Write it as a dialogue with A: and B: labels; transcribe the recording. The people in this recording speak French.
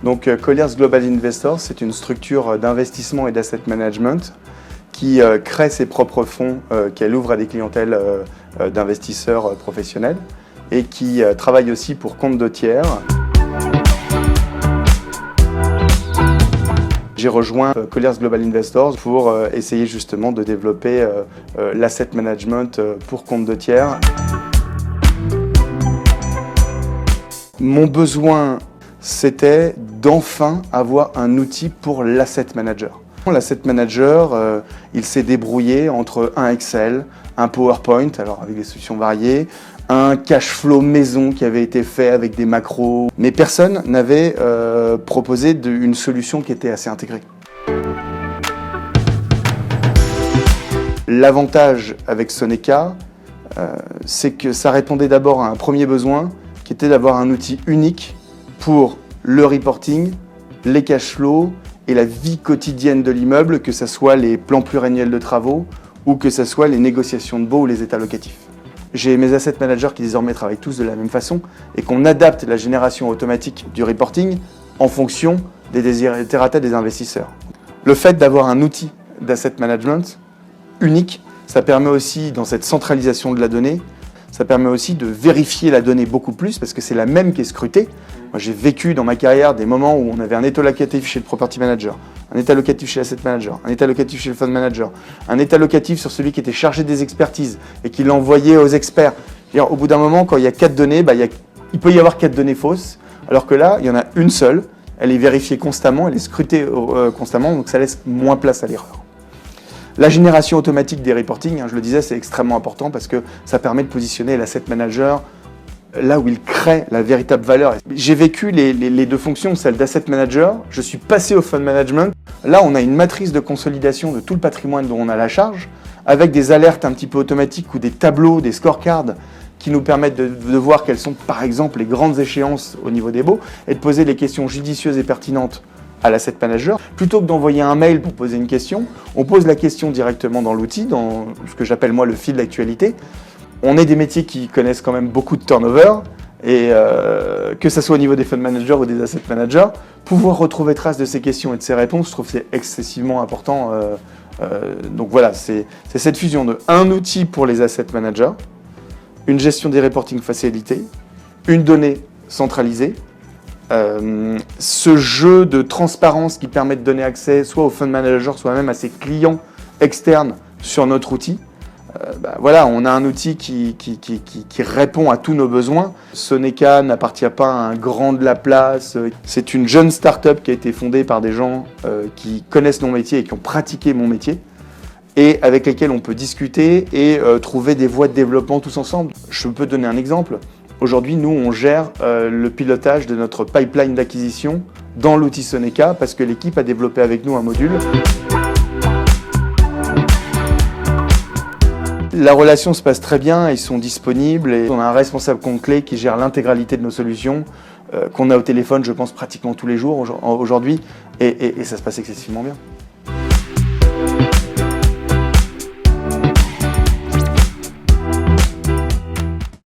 A: Donc Colliers Global Investors, c'est une structure d'investissement et d'asset management qui crée ses propres fonds qu'elle ouvre à des clientèles d'investisseurs professionnels et qui travaille aussi pour compte de tiers. J'ai rejoint Colliers Global Investors pour essayer justement de développer l'asset management pour compte de tiers. Mon besoin, c'était d'enfin avoir un outil pour l'asset manager. L'asset manager, il s'est débrouillé entre un Excel, un PowerPoint, alors avec des solutions variées, un cash flow maison qui avait été fait avec des macros, mais personne n'avait proposé une solution qui était assez intégrée. L'avantage avec Soneca, c'est que ça répondait d'abord à un premier besoin, qui était d'avoir un outil unique pour le reporting, les cash flows et la vie quotidienne de l'immeuble, que ce soit les plans pluriannuels de travaux ou que ce soit les négociations de baux ou les états locatifs. J'ai mes asset managers qui désormais travaillent tous de la même façon et qu'on adapte la génération automatique du reporting en fonction des desiderata des investisseurs. Le fait d'avoir un outil d'asset management unique, ça permet aussi, dans cette centralisation de la donnée, ça permet aussi de vérifier la donnée beaucoup plus parce que c'est la même qui est scrutée. Moi, j'ai vécu dans ma carrière des moments où on avait un état locatif chez le property manager, un état locatif chez l'asset manager, un état locatif chez le fund manager, un état locatif sur celui qui était chargé des expertises et qui l'envoyait aux experts. Au bout d'un moment, quand il y a 4 données, il peut y avoir 4 données fausses, alors que là, il y en a une seule, elle est vérifiée constamment, elle est scrutée constamment, donc ça laisse moins place à l'erreur. La génération automatique des reportings, je le disais, c'est extrêmement important parce que ça permet de positionner l'asset manager là où il crée la véritable valeur. J'ai vécu les deux fonctions, celle d'asset manager, je suis passé au fund management. Là, on a une matrice de consolidation de tout le patrimoine dont on a la charge, avec des alertes un petit peu automatiques ou des tableaux, des scorecards qui nous permettent de voir quelles sont, par exemple, les grandes échéances au niveau des baux et de poser les questions judicieuses et pertinentes à l'asset manager. Plutôt que d'envoyer un mail pour poser une question, on pose la question directement dans l'outil, dans ce que j'appelle moi le fil d'actualité. On est des métiers qui connaissent quand même beaucoup de turnover et que ce soit au niveau des fund managers ou des asset managers, pouvoir retrouver trace de ces questions et de ces réponses, je trouve que c'est excessivement important. Donc voilà, c'est cette fusion de un outil pour les asset managers, une gestion des reporting facilitée, une donnée centralisée, ce jeu de transparence qui permet de donner accès soit au fund manager, soit même à ses clients externes sur notre outil. Voilà, on a un outil qui répond à tous nos besoins. Soneca n'appartient pas à un grand de la place. C'est une jeune start-up qui a été fondée par des gens qui connaissent mon métier et qui ont pratiqué mon métier et avec lesquels on peut discuter et trouver des voies de développement tous ensemble. Je peux donner un exemple. Aujourd'hui, nous, on gère le pilotage de notre pipeline d'acquisition dans l'outil Soneca parce que l'équipe a développé avec nous un module. La relation se passe très bien, ils sont disponibles et on a un responsable compte clé qui gère l'intégralité de nos solutions qu'on a au téléphone, je pense, pratiquement tous les jours aujourd'hui et ça se passe excessivement bien.